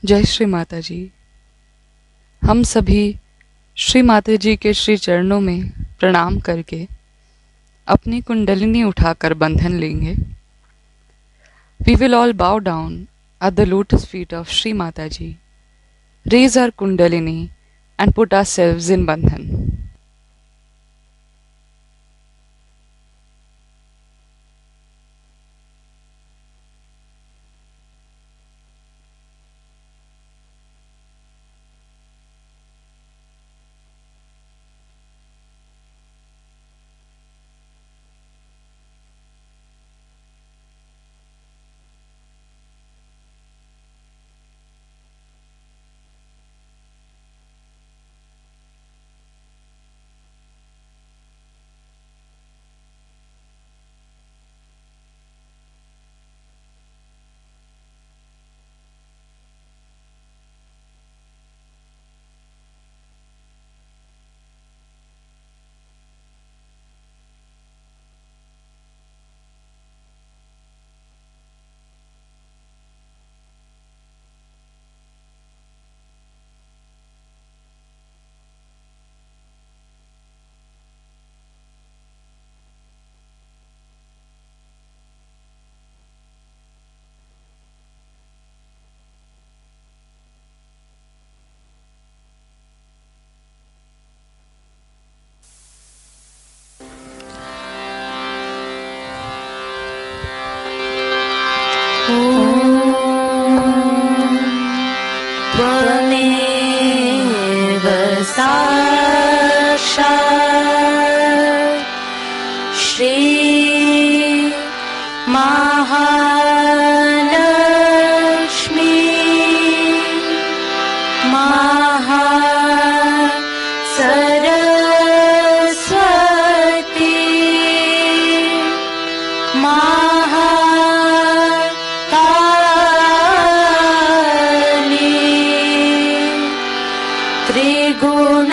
जय श्री माता जी। हम सभी श्री माता जी के श्री चरणों में प्रणाम करके अपनी कुंडलिनी उठाकर बंधन लेंगे। We will all bow down at the lotus feet of Shri Mata Ji, raise our kundalini and put ourselves in bandhan. त्वमेव साक्षात् श्री महालक्ष्मी महासरस्वती त्रिगुणात्मिका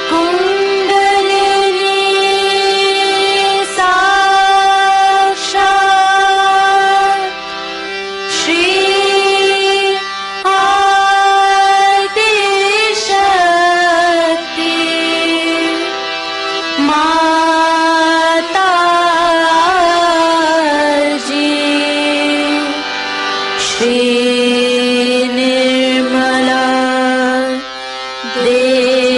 कुंडलिनी साक्षात् श्री आदिशक्ति माताजी श्री निर्मला देवी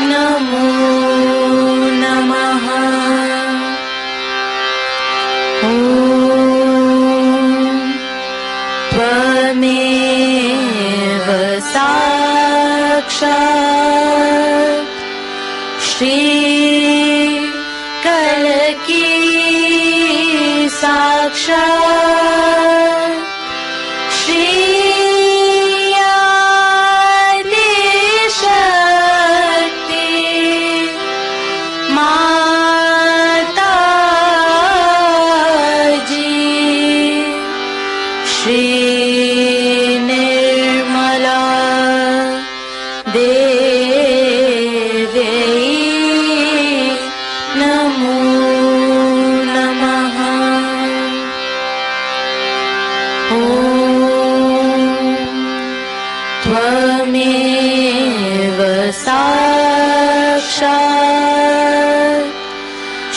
नमो नमः। ॐ त्वमेव साक्षात् श्री कलकी साक्षात् श्री आदिशक्ति माताजी श्री निर्मला देवी नमो नमः। ॐ त्वमेव साक्षात्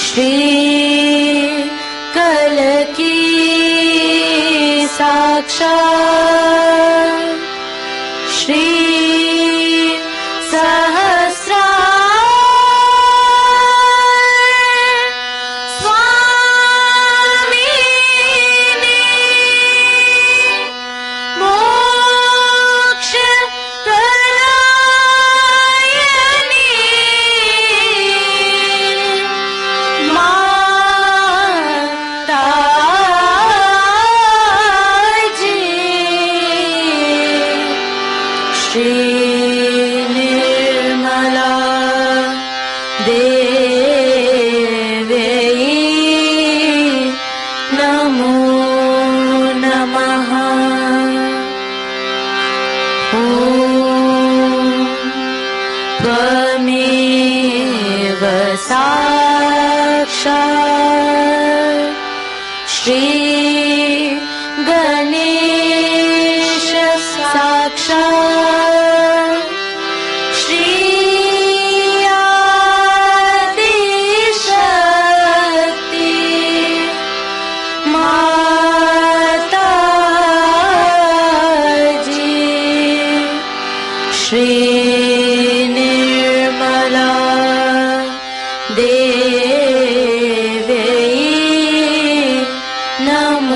श्री कलकी साक्षात् श्री स्वामिनी मोक्षप्रदायिनी माताजी श्री गणेश साक्षात् श्री आदिशक्ति माता जी श्री निर्मला देवी नमो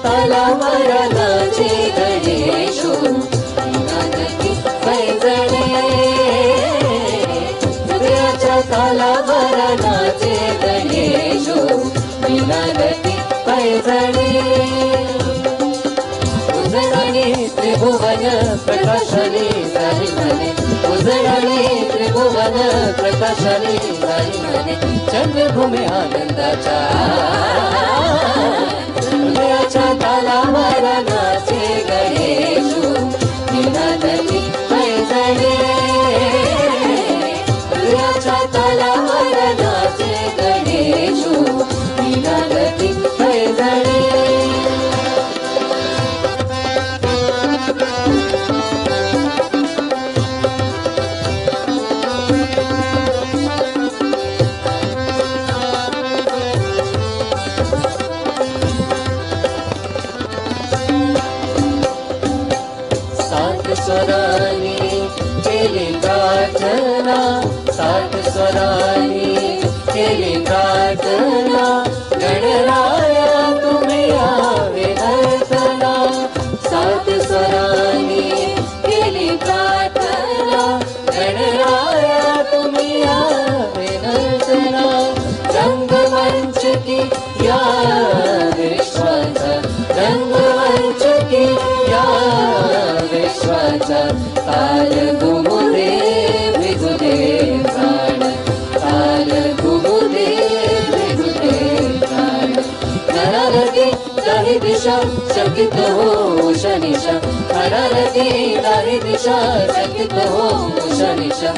तालावर नाचे गणेशो मीनानदी पैजणे हृदयाच्या तालावर नाचे गणेशो मीनानदी पैजणे उजळणे त्रिभुवन प्रकाशने सारी म्हणे उजळणे त्रिभुवन प्रकाशने सारी म्हणे चंद्रभूमी आनंदाच्या हृदयाच्या तालावर नाचे गणेशो मीनानदी पैजणे हृदयाच्या तालावर नाचे गणेशो मीनानदी पैजणे स्वरानी केली प्रार्थना सात स्वरानी केली प्रार्थना गणराया तुम्ही यावे नर्तना सात स्वरानी केली प्रार्थना गणराया तुम्ही यावे नर्तना रंगमंच की या विश्वाचा रंगमंच की या विश्वाचा ताल घुमुदे भिजुदे प्राण ताल घुमुदे भिजुदे प्राण नररती दाही दिशा चकित हो शनिशा नररती दाही दिशा चकित हो शनिशा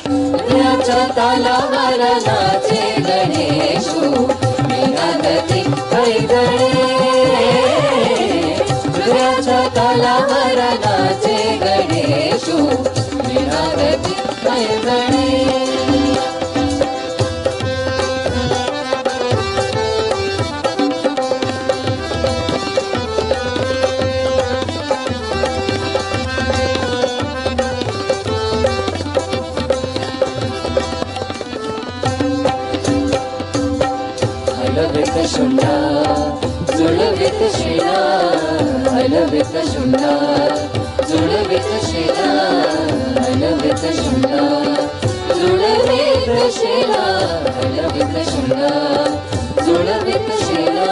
हृदयाच्या तालावर नाचे गणेशो मीनानदी पैजणे हृदयाच्या तालावर नाचे गणेशो मीनानदी पैजणे हलवित शुंडा जुळवित शिणा हलवित शुंडा जुळवित शिणा हलवित शुंडा जुळवित शिणा हलवित शुंडा जुळवित शिणा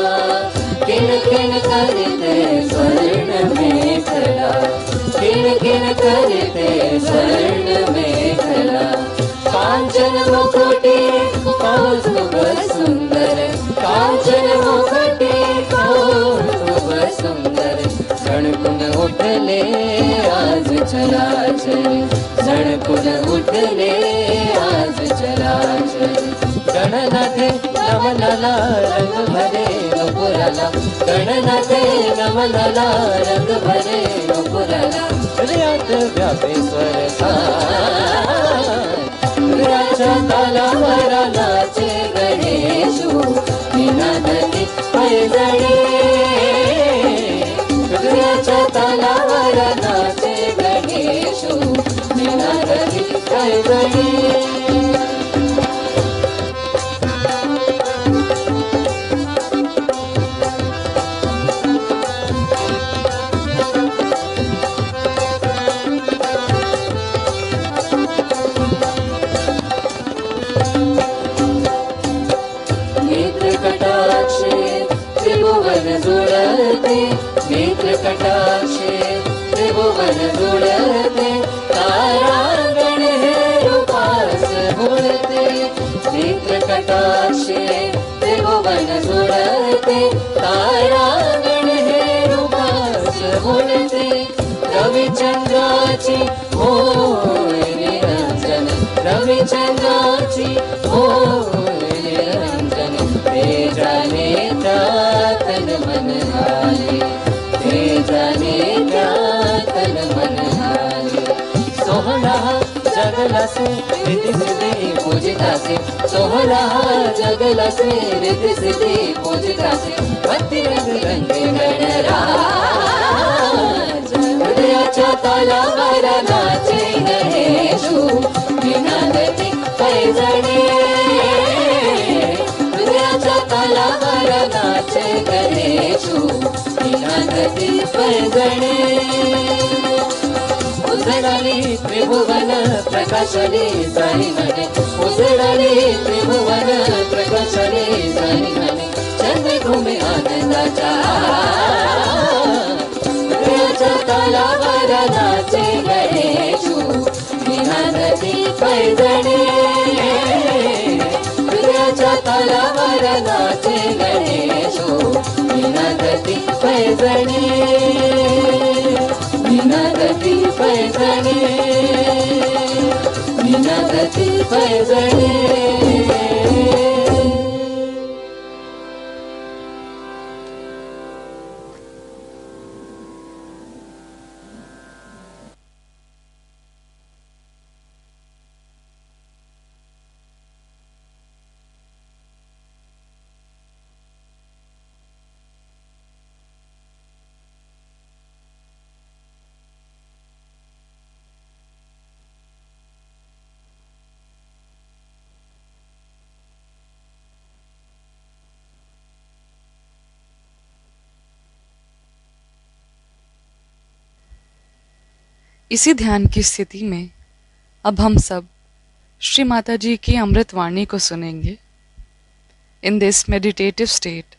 किण किण करीते स्वर्ण मेखला किण किण करीते स्वर्ण मेखला कांचन मुकुटे कौस्तुभ सुंदर कांचन मुकुटे कौस्तुभ सुंदर झणकून उठले आज चराचर झणकून उठले आज चराचर गणनाथे नमनाला रंग भरे नुपुराला गणनाथे नमनाला रंग भरे नुपुराला हृदयात व्यापे स्वर हृदयाच्या तालावर नाचे गणेशो मीनानदी पैजणे हृदयाच्या तालावर नाचे गणेशो मीनानदी पैजणे नेत्र कटाक्षे त्रिभुवन जुळते तारांगण हे रूपास बोलते नेत्र कटाक्षे त्रिभुवन जुळते तारांगण हे रूपास बोलते रविचंद्राची होय निरंजन रविचंद्राची होय निरंजन तेजाने तन मन हाले तेजाने तन मन हाले सोहळा जगला से रिद्धी सिद्धी पूजितासे सोहळा जगला से रिद्धी सिद्धी पूजितासे भक्ती रंग रंगे गणराज हृदयाच्या तालावर नाचे गणेशो मीनानदी पैजणे हृदयाच्या गणेशो विनागती पैजणे उजळली त्रिभुवन प्रकाशले जाई म्हणे उजळली त्रिभुवन प्रकाशले जाई म्हणे चंद्रभूमी आनंदाच्या हृदयाच्या तलावर नाचे गणेशो विनागती पैजणे हृदयाच्या तलावर नाचे गणेशो विनागती पैजणे विनागती पैजणे विनागती पैजणे इसी ध्यान की स्थिति में अब हम सब श्री माता जी की अमृतवाणी को सुनेंगे. In this meditative state,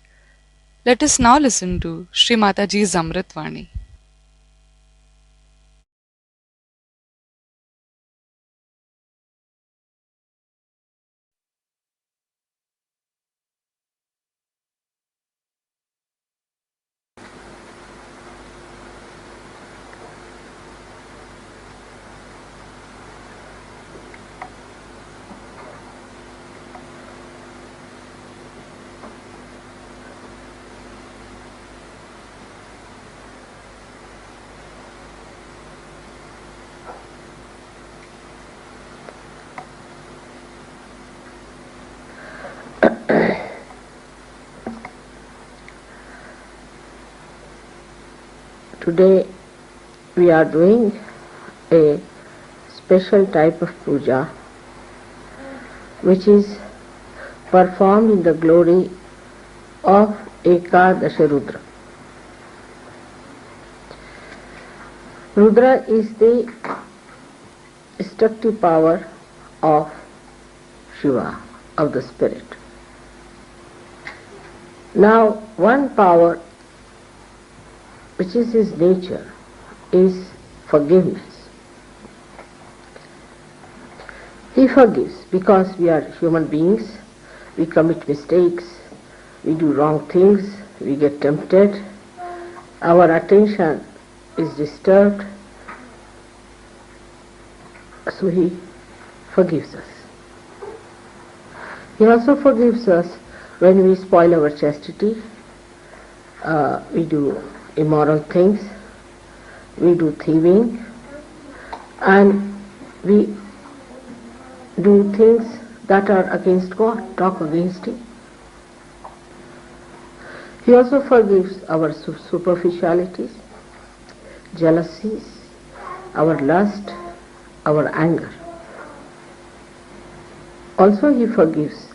let us now listen to Shri Mata Ji's Amritvani. Today we are doing a special type of puja which is performed in the glory of Ekadash Rudra. Rudra is the destructive power of Shiva, of the spirit. Now, one power which is his nature is forgiveness. He forgives because we are human beings, we commit mistakes, we do wrong things, we get tempted, our attention is disturbed, so he forgives us. He also forgives us when we spoil our chastity, we do immoral things, we do thieving, and we do things that are against God, talk against Him. He also forgives our superficialities, jealousies, our lust, our anger. Also He forgives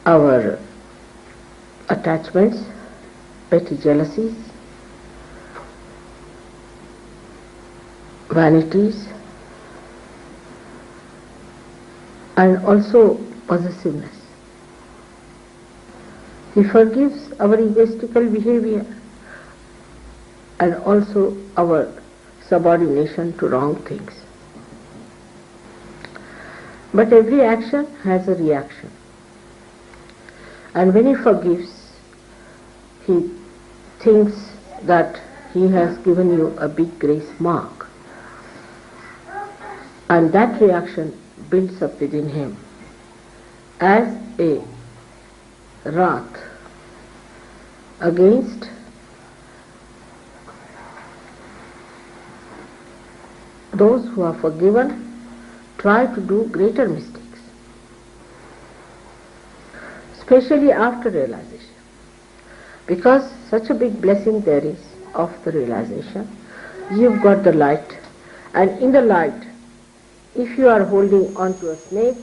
our attachments, petty jealousies, vanities, and also possessiveness. He forgives our egoistical behavior and also our subordination to wrong things. But every action has a reaction. And when he forgives, he thinks that he has given you a big grace mark. And that reaction builds up within him as a wrath against those who are forgiven try to do greater mistakes, especially after realization. Because such a big blessing there is of the realization, you've got the light, and in the light, if you are holding on to a snake,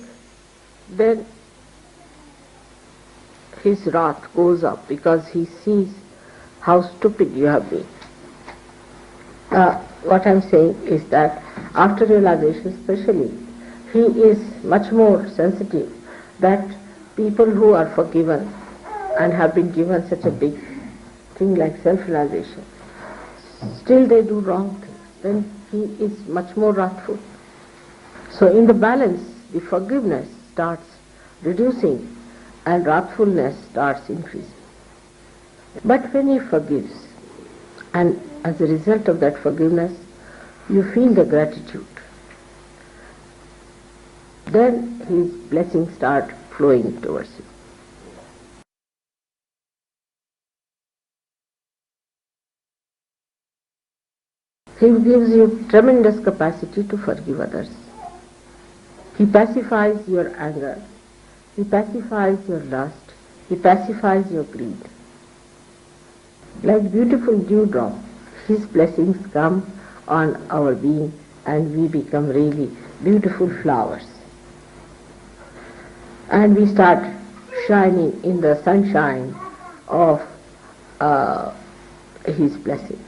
then his wrath goes up because he sees how stupid you have been. What I'm saying is that after realization especially, he is much more sensitive that people who are forgiven and have been given such a big thing like self-realization, still they do wrong things, then he is much more wrathful. So in the balance, the forgiveness starts reducing and wrathfulness starts increasing. But when he forgives, and as a result of that forgiveness, you feel the gratitude, then his blessings start flowing towards you. He gives you tremendous capacity to forgive others. He pacifies your anger. He pacifies your lust. He pacifies your greed. Like beautiful dewdrop, his blessings come on our being and we become really beautiful flowers. And we start shining in the sunshine of his blessings.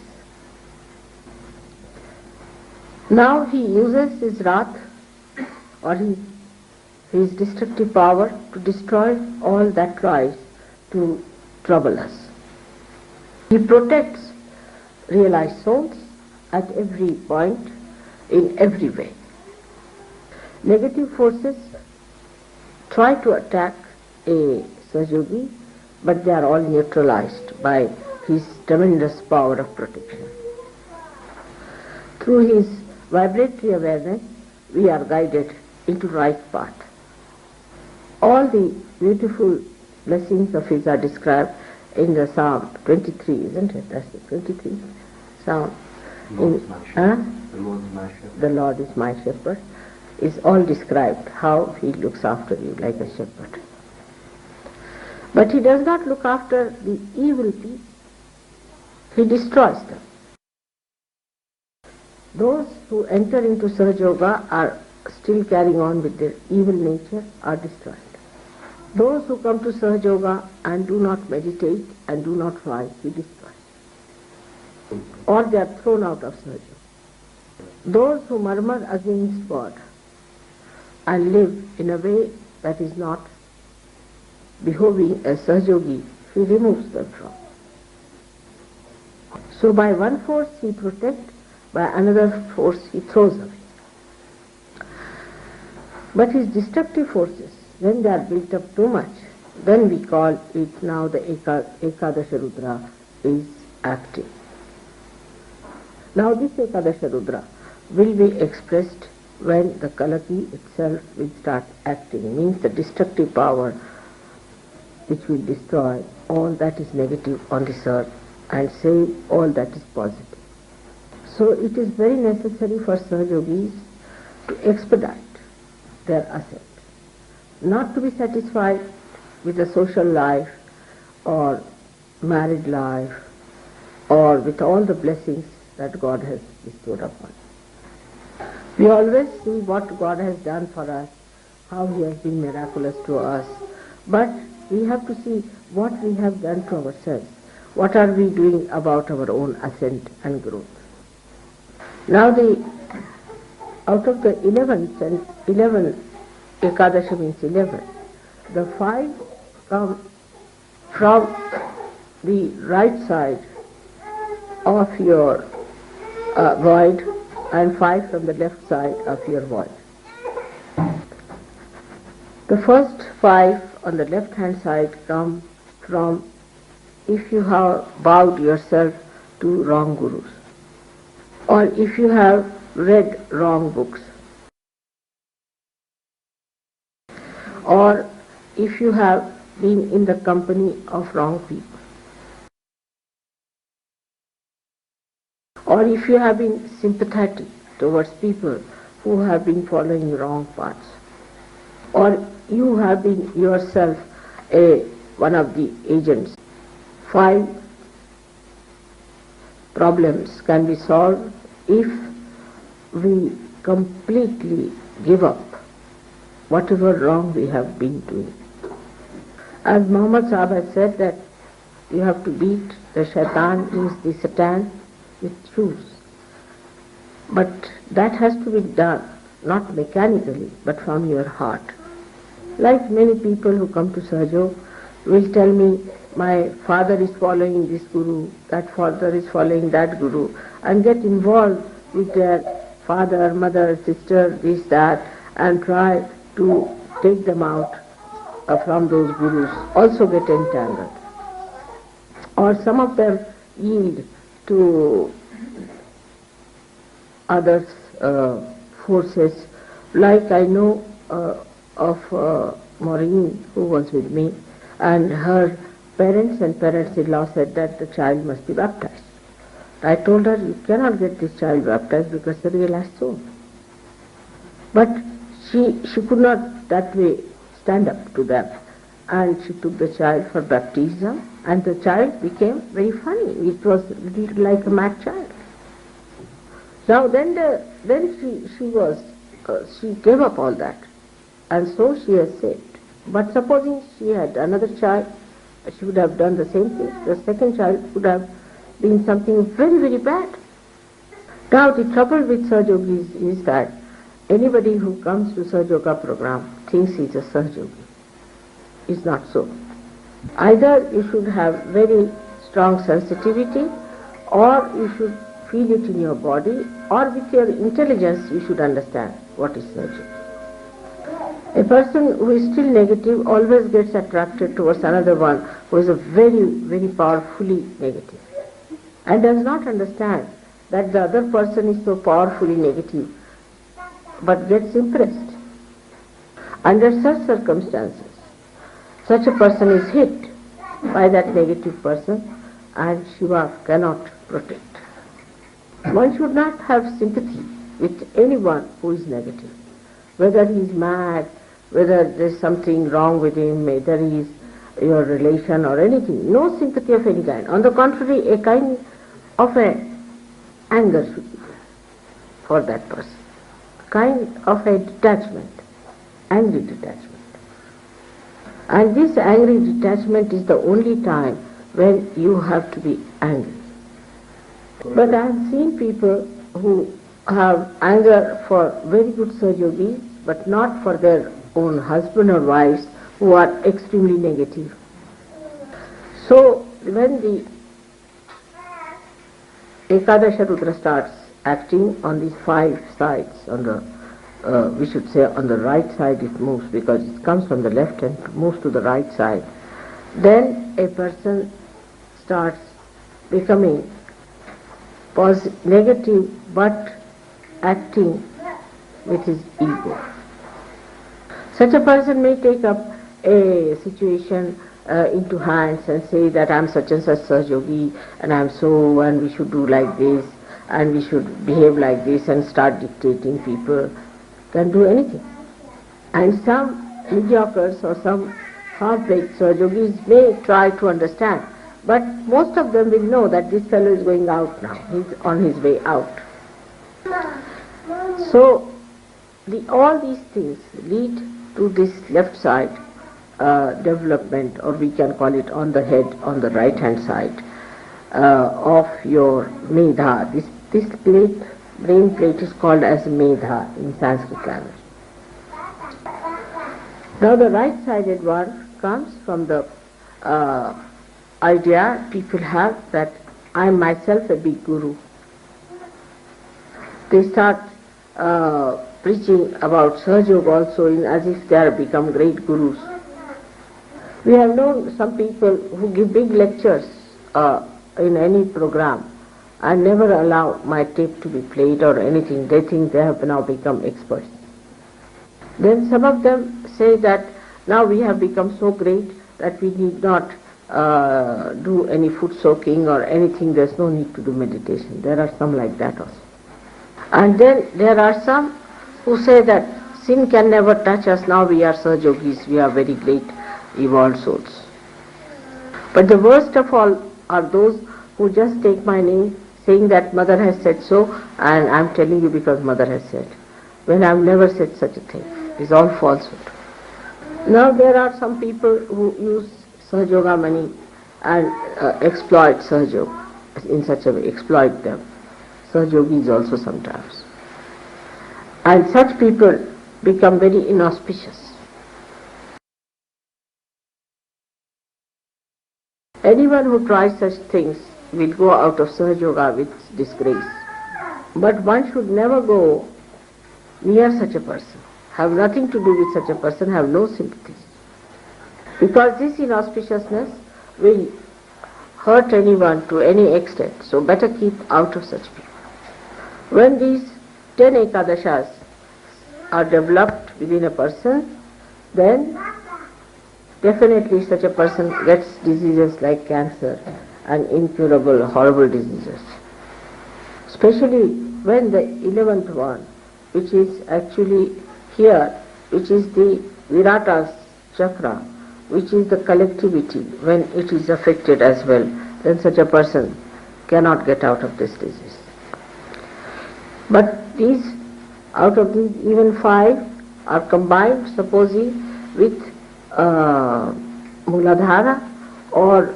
Now he uses his wrath or his destructive power to destroy all that tries to trouble us. He protects realized souls at every point, in every way. Negative forces try to attack a Sahajogi, but they are all neutralized by his tremendous power of protection. Through his vibratory awareness, we are guided into right path. All the beautiful blessings of his are described in the Psalm 23, isn't it? That's the 23 Psalm. The Lord is my shepherd. Is all described how he looks after you like a shepherd. But he does not look after the evil people. He destroys them. Those who enter into Sahaja Yoga are still carrying on with their evil nature are destroyed. Those who come to Sahaja Yoga and do not meditate and do not fight, he destroys. Or they are thrown out of Sahaja Yoga. Those who murmur against God and live in a way that is not behoving as Sahajogi, he removes them from. So by one force he protects, by another force he throws away. But his destructive forces, when they are built up too much, then we call it now the Ekadash Rudra is active. Now this Ekadash Rudra will be expressed when the Kalaki itself will start acting, means the destructive power which will destroy all that is negative on this earth and save all that is positive. So it is very necessary for Sahajogis to expedite their ascent, not to be satisfied with the social life or married life or with all the blessings that God has bestowed upon. We always see what God has done for us, how He has been miraculous to us, but we have to see what we have done to ourselves. What are we doing about our own ascent and growth? Now out of the 11 Ekadashi means 11, the 5 come from the right side of your void and 5 from the left side of your void. The first 5 on the left hand side come from if you have bowed yourself to wrong gurus, or if you have read wrong books, or if you have been in the company of wrong people, or if you have been sympathetic towards people who have been following wrong paths, or you have been yourself one of the agents. 5 problems can be solved if we completely give up whatever wrong we have been doing. As Muhammad Sahib has said that you have to beat the shaitan, means the Satan, with shoes. But that has to be done, not mechanically, but from your heart. Like many people who come to Sahajog will tell me, my father is following this guru, that father is following that guru, and get involved with their father, mother, sister, this, that, and try to take them out from those gurus, also get entangled. Or some of them yield to others' forces, like I know of Maureen, who was with me, and her parents and parents-in-law said that the child must be baptized. I told her, you cannot get this child baptized because the realized soul. But she could not that way stand up to them, and she took the child for baptism, and the child became very funny. It was like a mad child. Now then she gave up all that, and so she has saved. But supposing she had another child, she would have done the same thing. The second child would have been something very, very bad. Now the trouble with Sahajogi is that anybody who comes to Sahajoga program thinks he's a Sahajogi. It's not so. Either you should have very strong sensitivity, or you should feel it in your body, or with your intelligence you should understand what is Sahajogi. A person who is still negative always gets attracted towards another one who is a very, very powerfully negative, and does not understand that the other person is so powerfully negative, but gets impressed. Under such circumstances, such a person is hit by that negative person, and Shiva cannot protect. One should not have sympathy with anyone who is negative, whether he is mad, whether there is something wrong with him, whether he is your relation or anything. No sympathy of any kind. On the contrary, a kind of anger should be for that person, kind of a detachment, angry detachment. And this angry detachment is the only time when you have to be angry. But I have seen people who have anger for very good Sahajogis, but not for their own husband or wives, who are extremely negative. So when the Ekadash Rudra starts acting on these 5 sides, on the we should say on the right side it moves, because it comes from the left and moves to the right side, then a person starts becoming negative but acting with his ego. Such a person may take up a situation into hands and say that I am such and such Sahajogi, and I am so, and we should do like this, and we should behave like this, and start dictating people. Can do anything. And some mediocres or some half-baked Sahajogis may try to understand, but most of them will know that this fellow is going out now, he is on his way out. So all these things lead to this left side development, or we can call it on the head, on the right hand side of your medha. This brain plate is called as medha in Sanskrit language. Now the right sided one comes from the idea people have that I am myself a big guru. They start preaching about Sahajog also as if they are become great gurus. We have known some people who give big lectures in any program and never allow my tape to be played or anything. They think they have now become experts. Then some of them say that now we have become so great that we need not do any foot soaking or anything. There's no need to do meditation. There are some like that also. And then there are some who say that sin can never touch us. Now we are Sahajogis. We are very great evolved souls. But the worst of all are those who just take my name, saying that mother has said so, and I'm telling you because mother has said, when I've never said such a thing. It's all falsehood. Now there are some people who use Sahajoga money and exploit Sahajog in such a way, exploit them. Sahajogis also sometimes. And such people become very inauspicious. Anyone who tries such things will go out of Sahajoga with disgrace. But one should never go near such a person, have nothing to do with such a person, have no sympathies. Because this inauspiciousness will hurt anyone to any extent, so better keep out of such people. When these 10 Ekadashas are developed within a person, then definitely such a person gets diseases like cancer and incurable, horrible diseases. Especially when the 11th one, which is actually here, which is the Virata chakra, which is the collectivity, when it is affected as well, then such a person cannot get out of this disease. But these, out of these, even 5 are combined, supposing with Muladhara or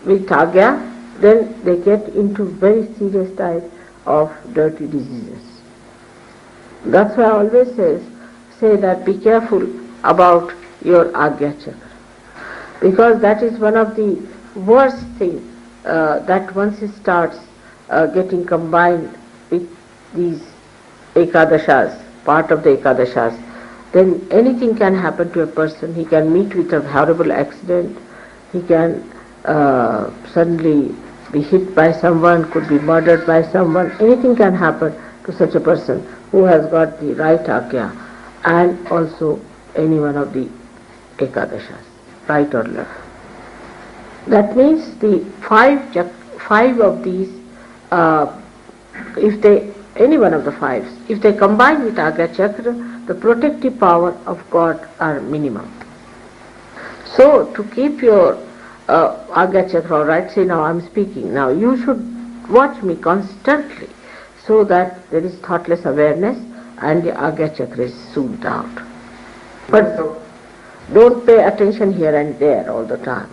with Agya, then they get into very serious type of dirty diseases. That's why I always say that be careful about your Agya chakra, because that is one of the worst things that once it starts getting combined with these Ekadashas, part of the Ekadashas, then anything can happen to a person. He can meet with a horrible accident, he can suddenly be hit by someone, could be murdered by someone, anything can happen to such a person who has got the right Agya, and also any one of the Ekadashas, right or left. That means the 5 of these, if they, any one of the 5s, if they combine with Agya chakra, the protective power of God are minimum. So to keep your Agya chakra right, say now I am speaking, now you should watch me constantly so that there is thoughtless awareness and the Agya chakra is soothed out. But don't pay attention here and there all the time.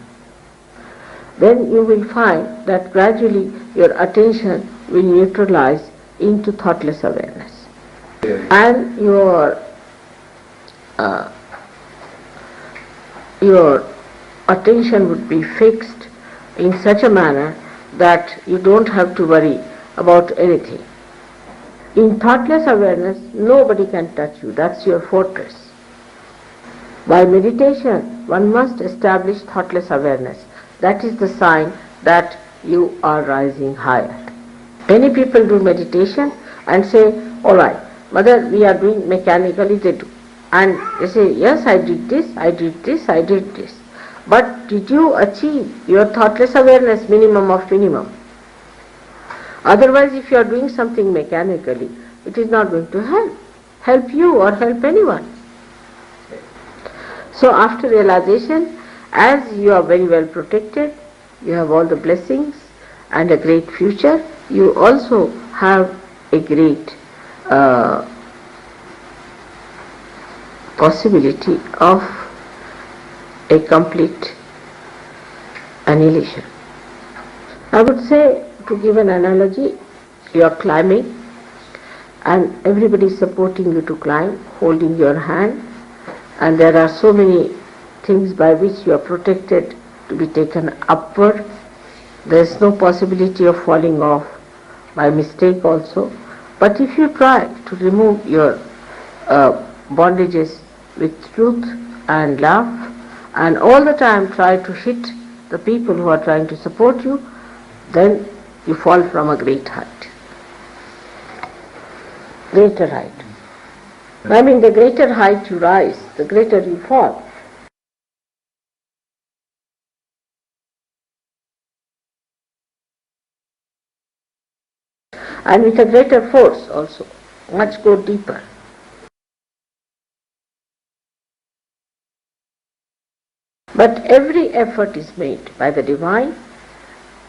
Then you will find that gradually your attention will neutralize into thoughtless awareness. And your attention would be fixed in such a manner that you don't have to worry about anything. In thoughtless awareness, nobody can touch you. That's your fortress. By meditation, one must establish thoughtless awareness. That is the sign that you are rising higher. Many people do meditation and say, all right, Mother, we are doing mechanically, they do. And they say, yes, I did this, I did this, I did this. But did you achieve your thoughtless awareness, minimum of minimum? Otherwise, if you are doing something mechanically, it is not going to help you or help anyone. So after realization, as you are very well protected, you have all the blessings and a great future, you also have a great possibility of a complete annihilation. I would say, to give an analogy, you are climbing and everybody is supporting you to climb, holding your hand, and there are so many things by which you are protected to be taken upward. There is no possibility of falling off by mistake also. But if you try to remove your bondages with truth and love, and all the time try to hit the people who are trying to support you, then you fall from a great height. Greater height. I mean, the greater height you rise, the greater you fall. And with a greater force also, much go deeper. But every effort is made by the Divine,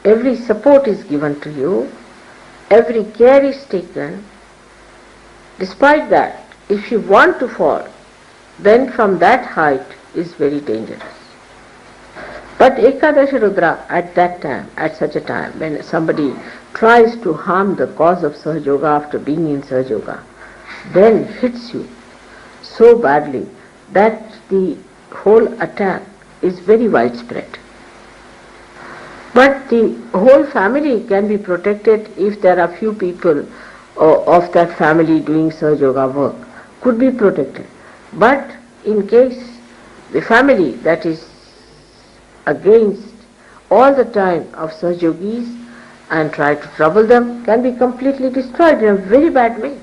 every support is given to you, every care is taken. Despite that, if you want to fall, then from that height is very dangerous. But Ekadash Rudra at that time, at such a time, when somebody tries to harm the cause of Sahaja Yoga after being in Sahaja Yoga, then hits you so badly that the whole attack is very widespread. But the whole family can be protected if there are few people of that family doing Sahaja Yoga work, could be protected. But in case the family that is against all the time of Sahaja Yogis and try to trouble them can be completely destroyed in a very bad way.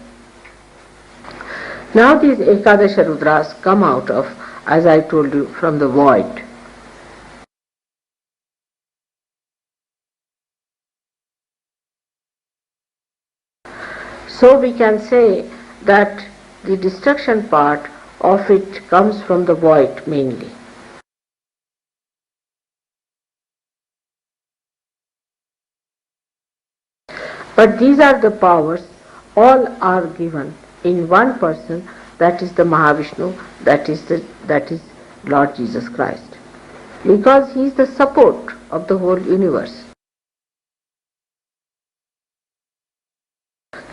Now these Ekadasha Rudras come out of, as I told you, from the void. So we can say that the destruction part of it comes from the void mainly. But these are the powers, all are given in one person, that is the Mahavishnu, that is Lord Jesus Christ. Because he is the support of the whole universe.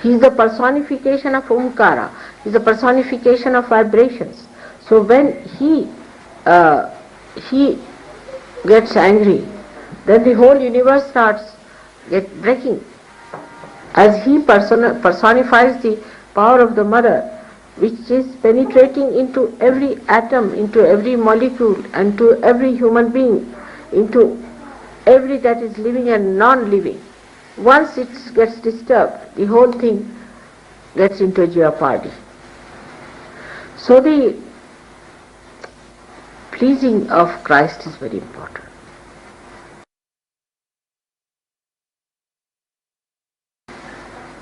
He is the personification of Omkara, he is the personification of vibrations. So when he gets angry, then the whole universe starts breaking. As he personifies the power of the mother, which is penetrating into every atom, into every molecule, and to every human being, into every that is living and non-living. Once it gets disturbed, the whole thing gets into jeopardy. So the pleasing of Christ is very important.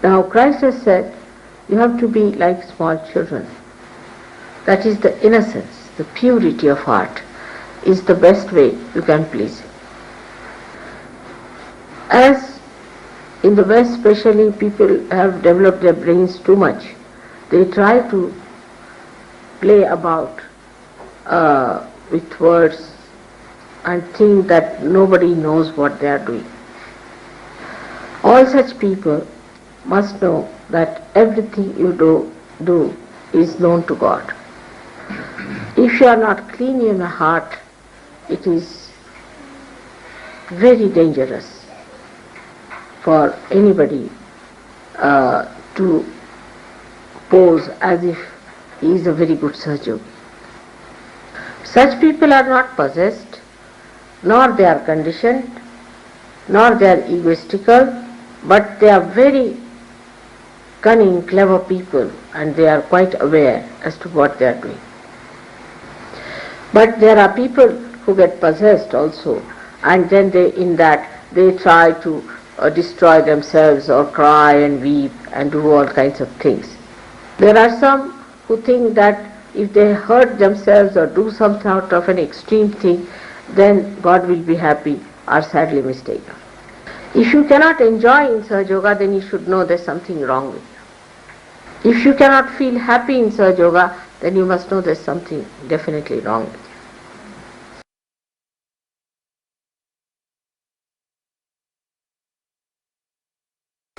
Now Christ has said, you have to be like small children. That is the innocence, the purity of heart is the best way you can please Him. As in the West especially, people have developed their brains too much. They try to play about with words and think that nobody knows what they are doing. All such people must know that everything you do is known to God. If you are not clean in your heart, it is very dangerous for anybody to pose as if he is a very good Sahaja. Such people are not possessed, nor they are conditioned, nor they are egoistical, but they are very cunning, clever people, and they are quite aware as to what they are doing. But there are people who get possessed also, and then they try to destroy themselves or cry and weep and do all kinds of things. There are some who think that if they hurt themselves or do some sort of an extreme thing, then God will be happy, are sadly mistaken. If you cannot enjoy in Sahaja Yoga, then you should know there's something wrong with you. If you cannot feel happy in Sahaja Yoga, then you must know there's something definitely wrong with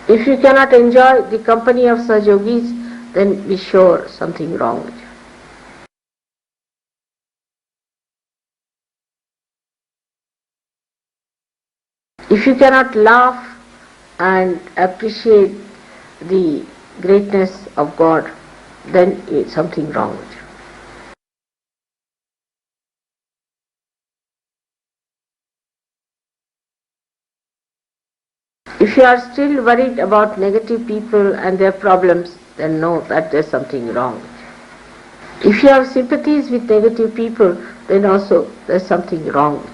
you. If you cannot enjoy the company of Sahaja Yogis, then be sure something wrong with you. If you cannot laugh and appreciate the greatness of God, then it's something wrong with you. If you are still worried about negative people and their problems, then know that there's something wrong with you. If you have sympathies with negative people, then also there's something wrong with you.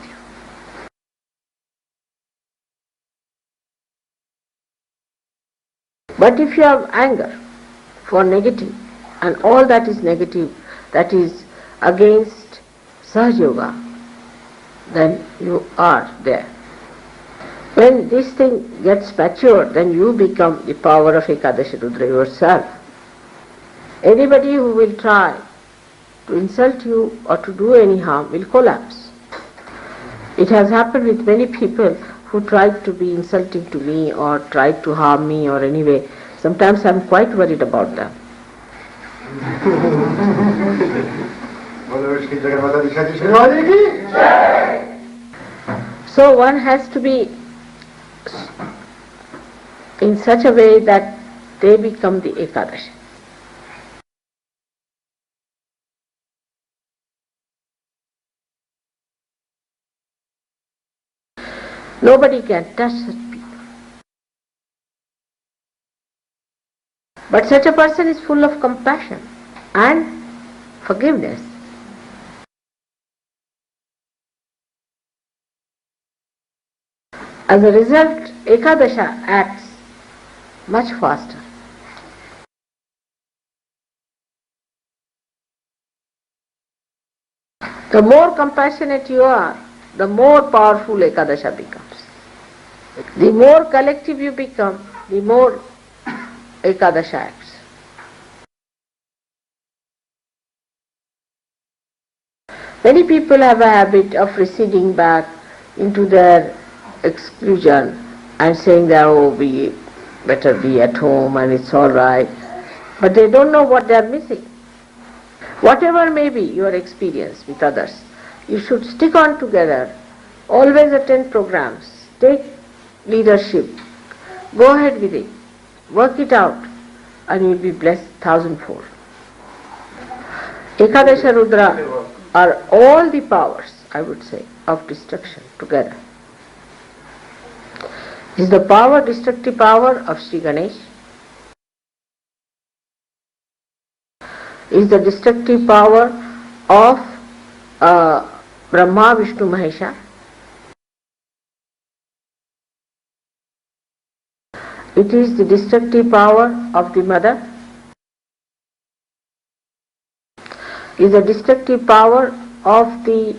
But if you have anger for negative, and all that is negative, that is against Sahaja Yoga, then you are there. When this thing gets matured, then you become the power of Ekadash Rudra yourself. Anybody who will try to insult you or to do any harm will collapse. It has happened with many people who tried to be insulting to me or tried to harm me or anyway. Sometimes I'm quite worried about them. So one has to be in such a way that they become the Ekadash. Nobody can touch such people. But such a person is full of compassion and forgiveness. As a result, Ekadasha acts much faster. The more compassionate you are, the more powerful Ekadasha becomes. The more collective you become, the more Ekadasha acts. Many people have a habit of receding back into their exclusion and saying that, oh, we better be at home and it's all right. But they don't know what they are missing. Whatever may be your experience with others, you should stick on together, always attend programs, take leadership, go ahead with it, work it out, and you will be blessed thousandfold. Ekadasha Rudra are all the powers, I would say, of destruction together. Is the power, destructive power of Sri Ganesh, is the destructive power of Brahma, Vishnu, Mahesha. It is the destructive power of the mother. Is the destructive power of the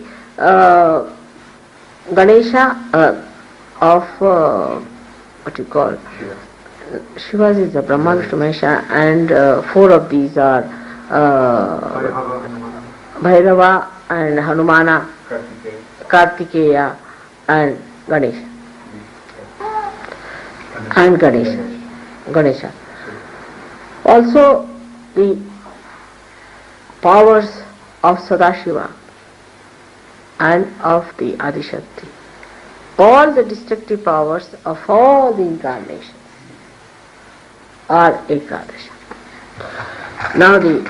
Ganesha, of what you call Shiva is the Brahma, Vishnu, Mahesha, and four of these are Bhairava and Hanumana, Kartikeya and Ganesha. And Ganesha. Also the powers of Sadashiva and of the Adishakti. All the destructive powers of all the incarnations are Ekadasha. Now the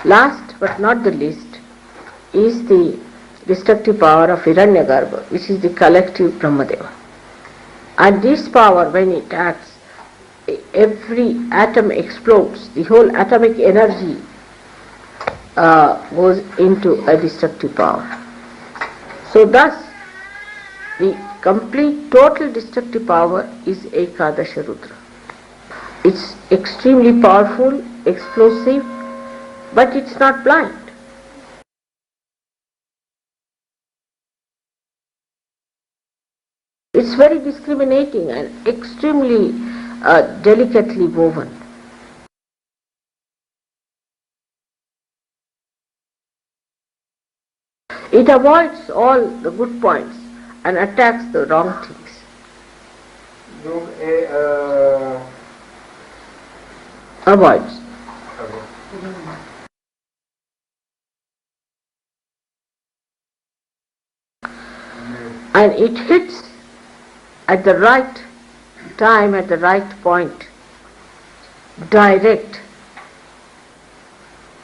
last but not the least is the destructive power of Hiranyagarbha, which is the collective Brahmadeva. And this power, when it acts, every atom explodes, the whole atomic energy goes into a destructive power. So thus, the complete total destructive power is Ekadasha Rudra. It's extremely powerful, explosive, but it's not blind. It's very discriminating and extremely delicately woven. It avoids all the good points and attacks the wrong things. Avoids. And it hits at the right time, at the right point, direct,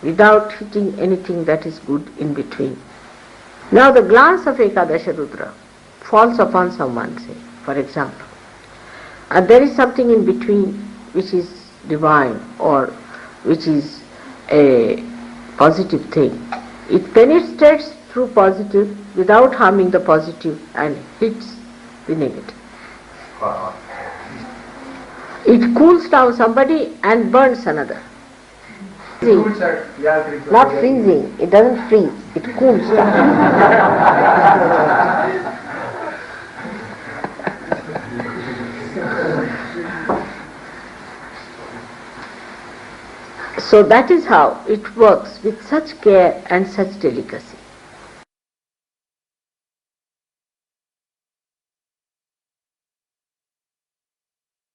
without hitting anything that is good in between. Now the glance of Ekadasha Rudra falls upon someone, say, for example, and there is something in between which is divine or which is a positive thing. It penetrates through positive without harming the positive and hits the negative. It cools down somebody and burns another. Not freezing, it doesn't freeze, it cools down. So that is how it works with such care and such delicacy.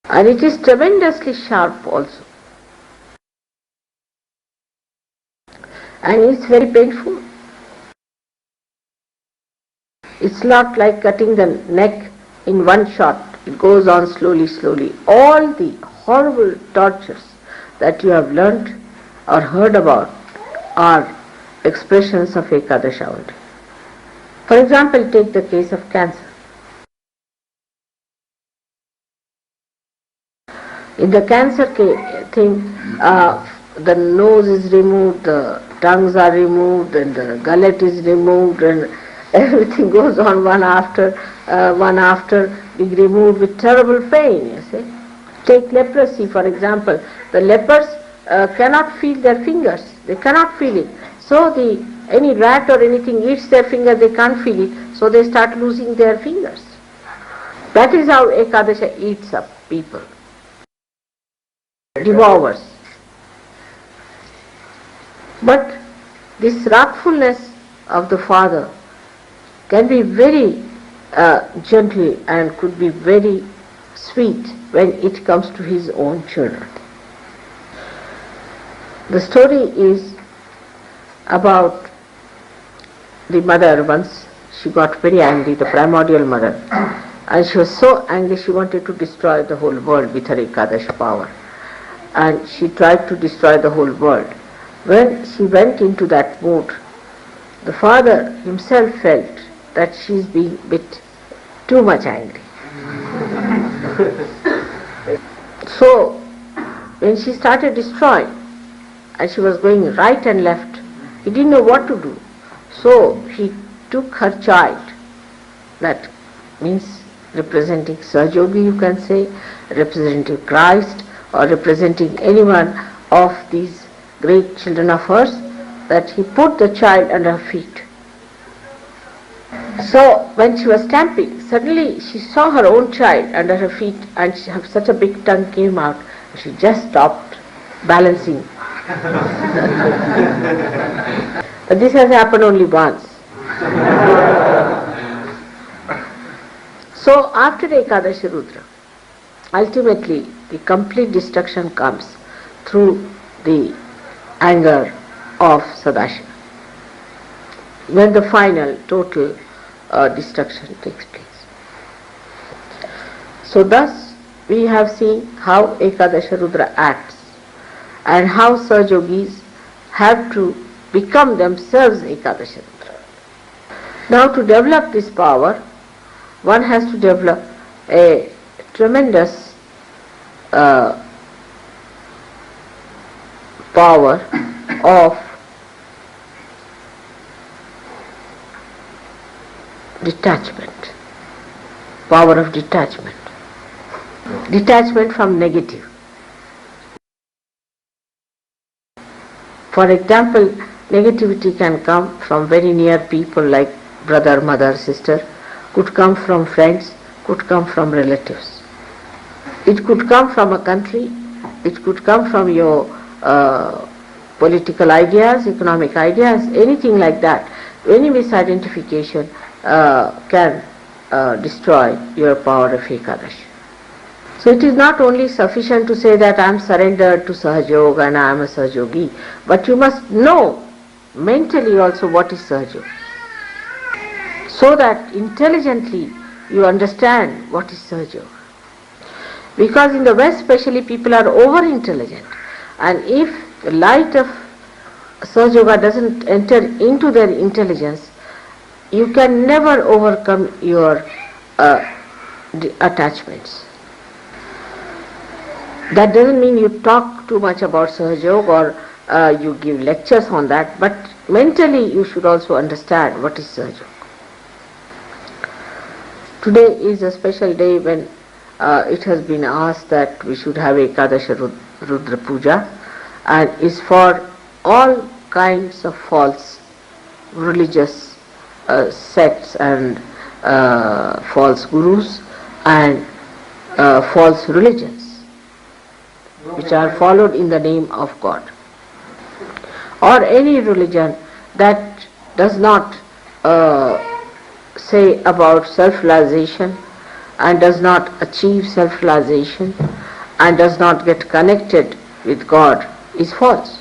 And it is tremendously sharp also. And it's very painful. It's not like cutting the neck in one shot. It goes on slowly, slowly. All the horrible tortures that you have learnt or heard about are expressions of Ekadash only. For example, take the case of cancer. In the cancer thing, the nose is removed, the tongues are removed, and the gullet is removed, and everything goes on one after being removed with terrible pain, you see. Take leprosy, for example. The lepers cannot feel their fingers. They cannot feel it. So any rat or anything eats their finger, they can't feel it. So they start losing their fingers. That is how Ekadasha eats up people. Devours. But this wrathfulness of the father can be very gentle and could be very sweet when it comes to his own children. The story is about the mother. Once she got very angry, the primordial mother, and she was so angry she wanted to destroy the whole world with her Ekadash power. And she tried to destroy the whole world. When she went into that mood, the father himself felt that she is being a bit too much angry. So, when she started destroying, and she was going right and left, he didn't know what to do. So, he took her child, that means representing Sahajogi, you can say, representing Christ, or representing any one of these great children of hers, that he put the child under her feet. So when she was stamping, suddenly she saw her own child under her feet, and such a big tongue came out. She just stopped balancing. But this has happened only once. So after Ekadash Rudra, ultimately the complete destruction comes through the anger of Sadashiva, when the final total destruction takes place. So thus we have seen how Ekadasha Rudra acts and how Sahajogis have to become themselves Ekadasha Rudra. Now to develop this power, one has to develop a tremendous power of detachment, power of detachment from negative. For example, negativity can come from very near people like brother, mother, sister, could come from friends, could come from relatives. It could come from a country, it could come from your political ideas, economic ideas, anything like that. Any misidentification can destroy your power of Ekadash. So it is not only sufficient to say that I am surrendered to Sahajog and I am a Sahajogi, but you must know mentally also what is Sahajog, so that intelligently you understand what is Sahajog. Because in the West especially people are over-intelligent, and if the light of Sahajoga doesn't enter into their intelligence, you can never overcome your attachments. That doesn't mean you talk too much about Sahajog or you give lectures on that, but mentally you should also understand what is Sahajog. Today is a special day when it has been asked that we should have Ekadash Rudra Puja, and is for all kinds of false religious sects and false gurus and false religions which are followed in the name of God, or any religion that does not say about self-realization, and does not achieve self-realization and does not get connected with God is false.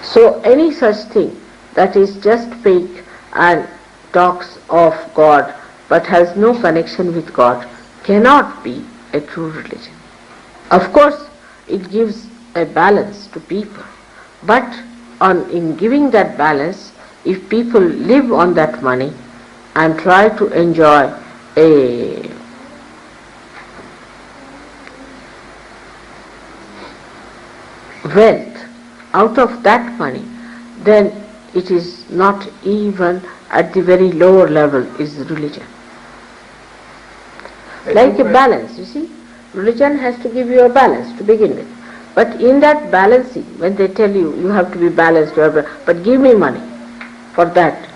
So any such thing that is just fake and talks of God but has no connection with God cannot be a true religion. Of course, it gives a balance to people, but in giving that balance, if people live on that money and try to enjoy a wealth out of that money, then it is not even at the very lower level is religion. Like a balance, you see. Religion has to give you a balance to begin with. But in that balancing, when they tell you, you have to be balanced, but give me money for that.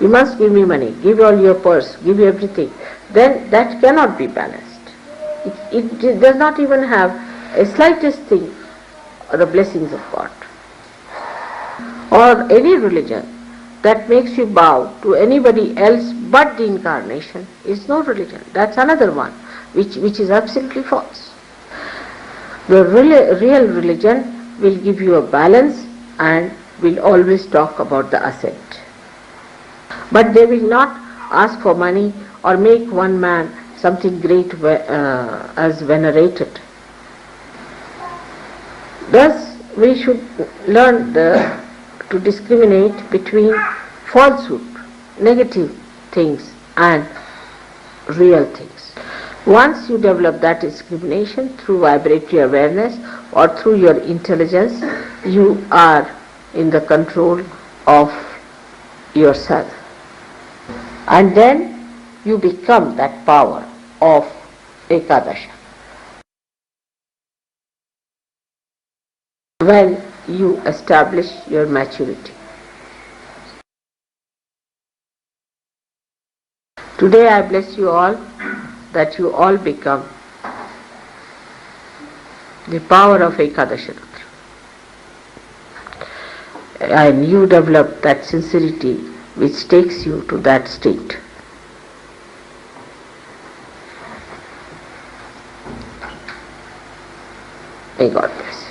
You must give me money, give all your purse, give you everything. Then that cannot be balanced. It does not even have a slightest thing or the blessings of God. Or any religion that makes you bow to anybody else but the incarnation is no religion. That's another one which is absolutely false. The real religion will give you a balance and will always talk about the ascent. But they will not ask for money or make one man something great as venerated. Thus, we should learn to discriminate between falsehood, negative things and real things. Once you develop that discrimination through vibratory awareness or through your intelligence, you are in the control of yourself. And then you become that power of Ekadash. When you establish your maturity. Today I bless you all that you all become the power of Ekadash Rudra. And you develop that sincerity which takes you to that state. May God bless.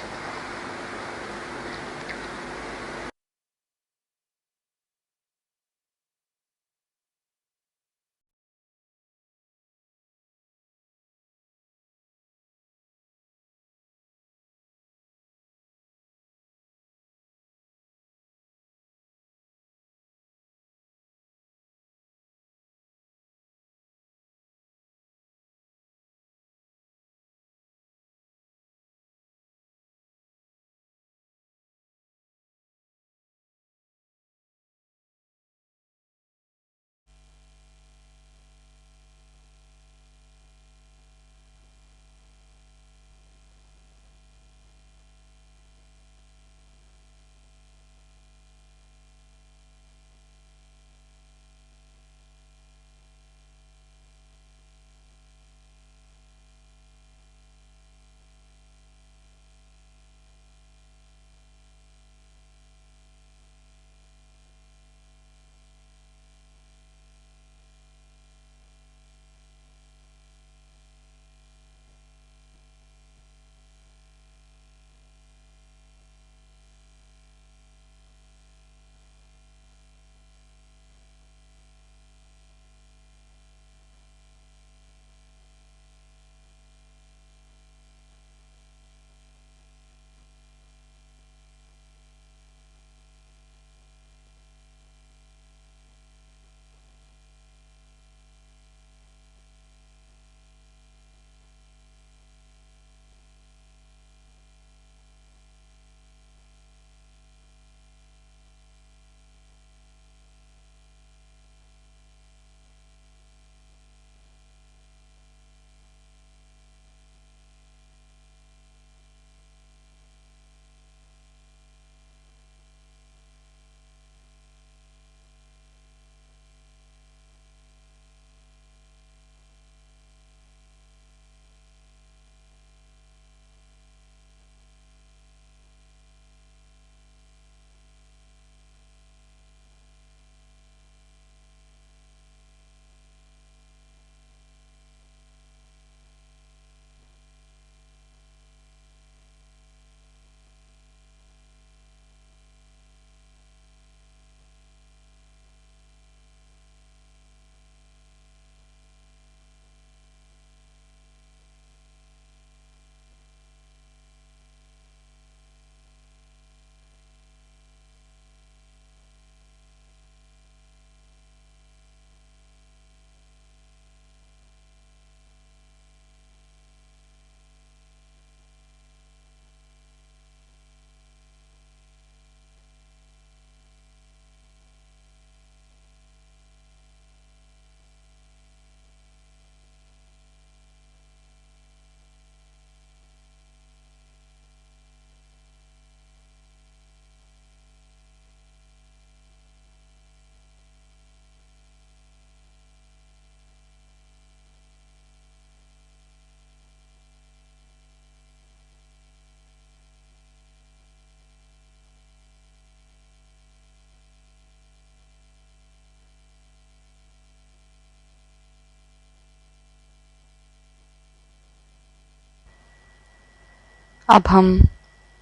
अब हम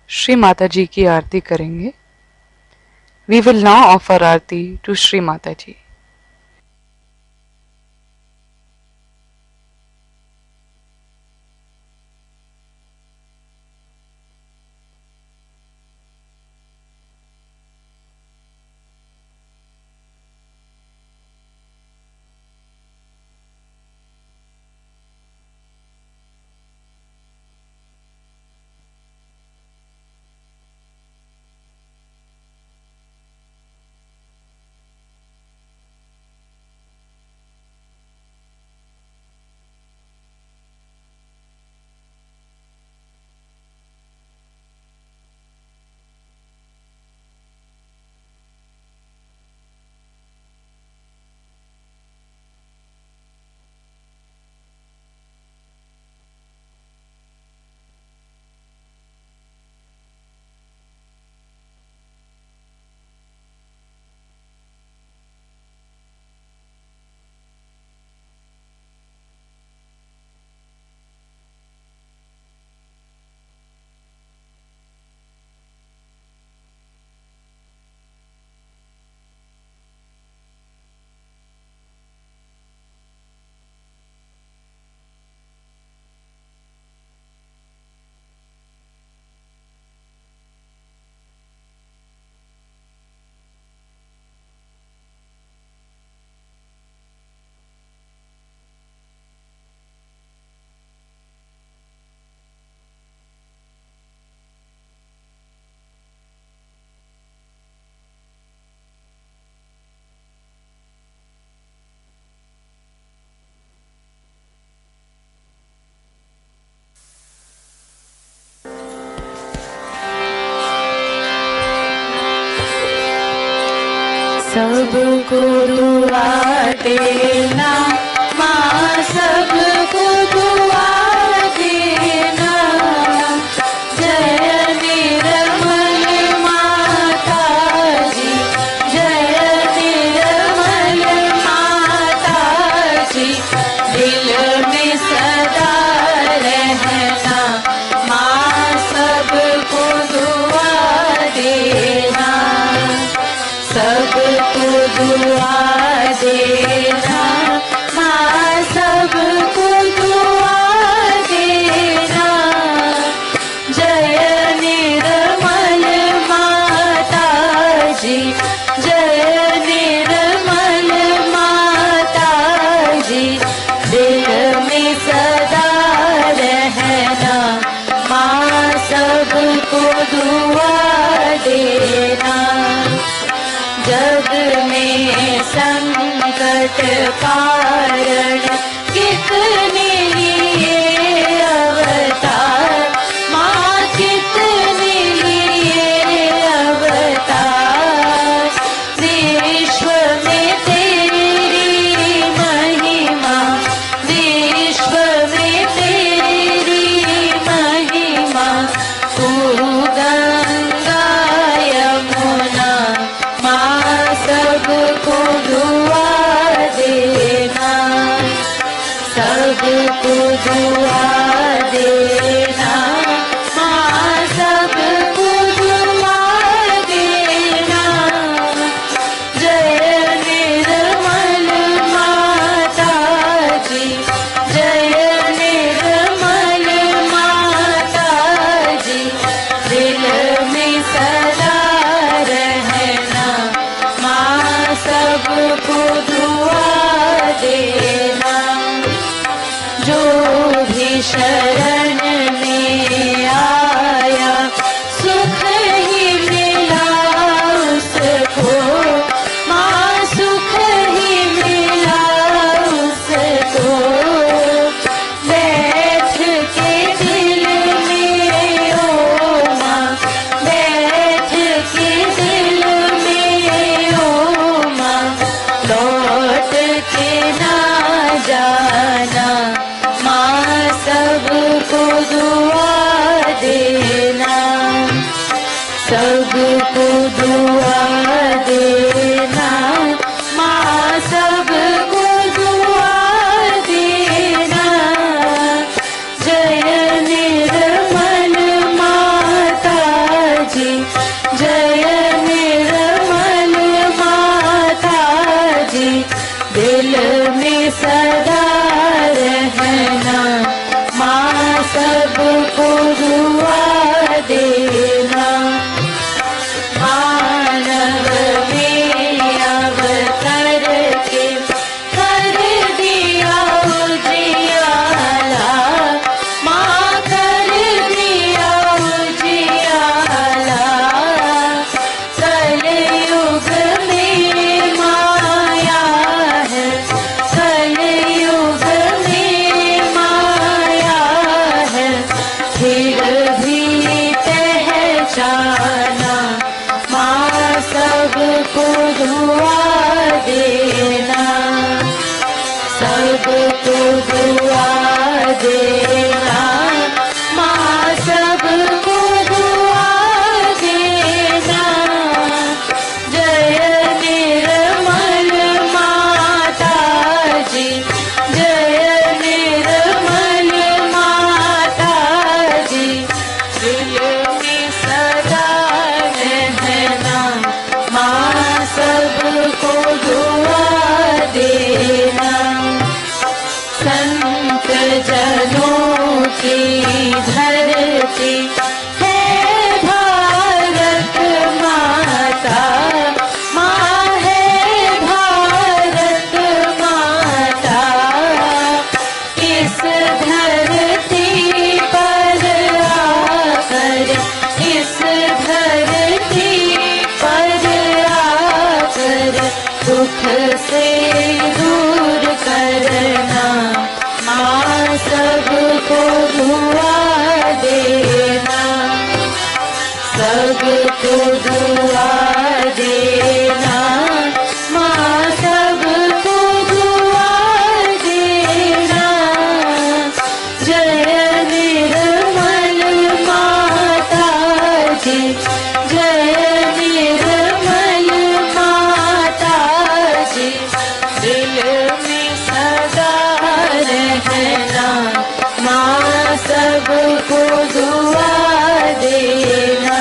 श्री माता जी की आरती करेंगे। We will now offer Aarti to Shri Mata जी। सबको दुआ देना माँ, सबको दुआ देना। जय निर्मल माता जी, जय निर्मल माता जी। दिल में सदा रहना माँ, सबको दुआ देना, सबको दुआ देना माँ, सबको दुआ देना। जय निर्मल माता जी, जय निर्मल माता जी। दिल में सदा रहना माँ, सबको दुआ देना। जग में संकट कारण कितने लिए अवतार माँ, कितने लिए अवतार। विश्व में तेरी महिमा, विश्व में तेरी महिमा। तू गंगा यमुना माँ, सबको दुआ देना, सबको दुआ देना माँ, सबको दुआ देना। जय निर्मल माता जी, जय निर्मल माता जी। दिल में सदा रहना माँ, सबको दुआ देना। जो भी शरण में आया सुख ही मिला उसको माँ, सुख ही मिला उसको। बैठ के दिल में ओ माँ, बैठ के दिल में ओ माँ। लौट के ना जाना माँ, सबको दुआ देना, सबको दुआ देना माँ, सबको दुआ देना। जय निर्मल दिल में सदा रहना, माँ सबको दुआ देना। मानव में अवतर के कर दिया उजियाला, माँ कर दिया उजियाला। कलयुग में माया है, कलयुग में माया है, फिर भी पहचाना, माँ सबको दुआ देना, सबको दुआ देना, माँ सबको दुआ देना। जय निर्मल माता जी, जय निर्मल माता जी, दिल में सदा रहना, माँ सबको दुआ देना। संत जनों की धरती है भारत माता, माँ है भारत माता। इस धरती पर आकर, इस धरती पर आकर, दुख से दूर करना, माँ सबको दुआ देना, सबको दुआ देना, माँ सबको दुआ देना। जय निर्मल माता जी, जय निर्मल माता जी, दिल में सदा रहना, माँ सबको दुआ देना।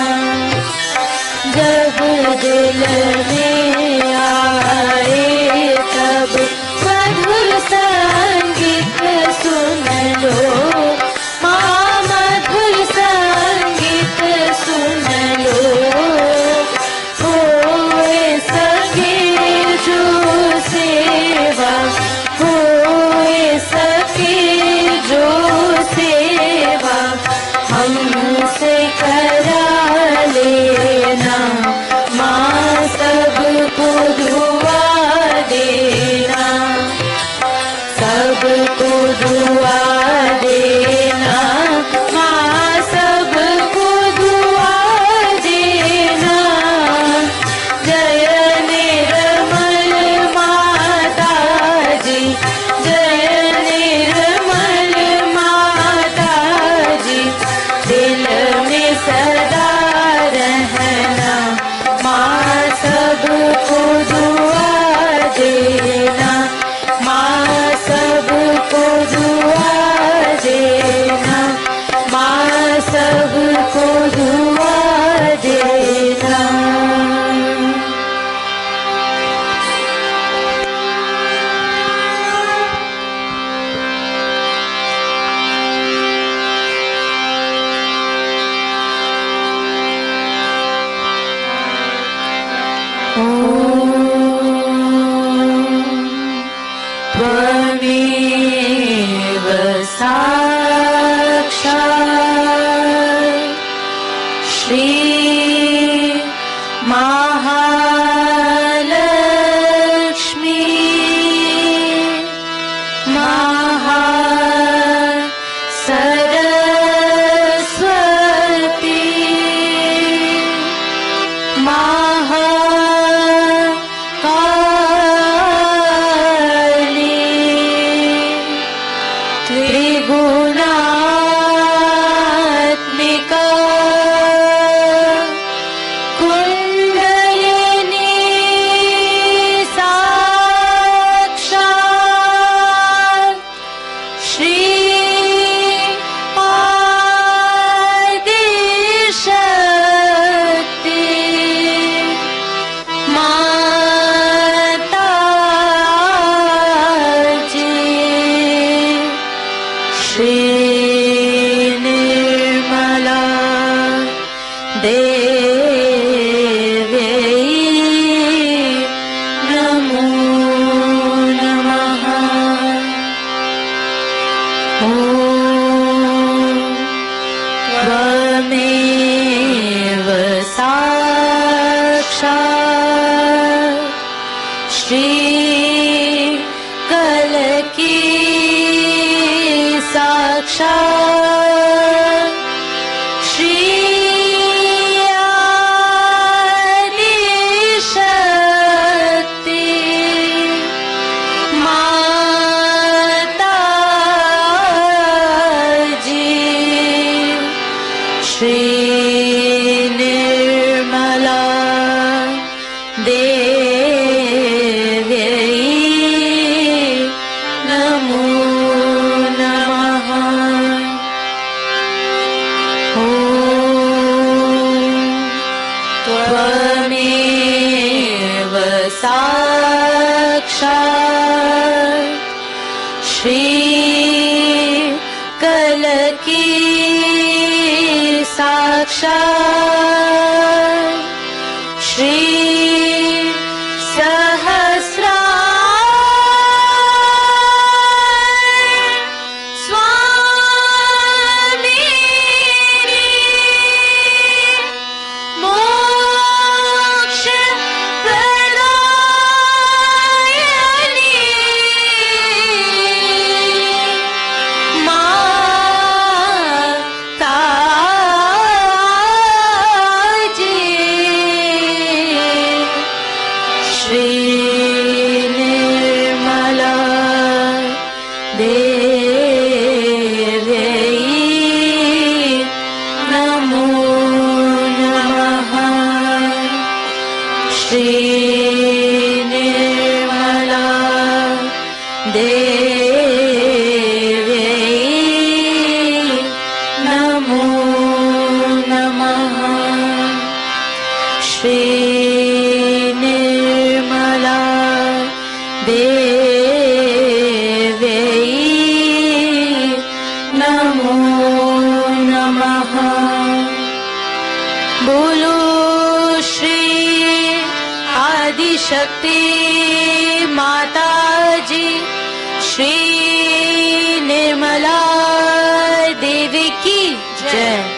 श्री कल की साक्षात श्री आदि शक्ति माता जी श्री निर्मला देव्यै नमो नमः। ॐ त्वमेव साक्षात् श्री कल की साक्षात् श्री शक्ति माता जी श्री निर्मला देवी की जय।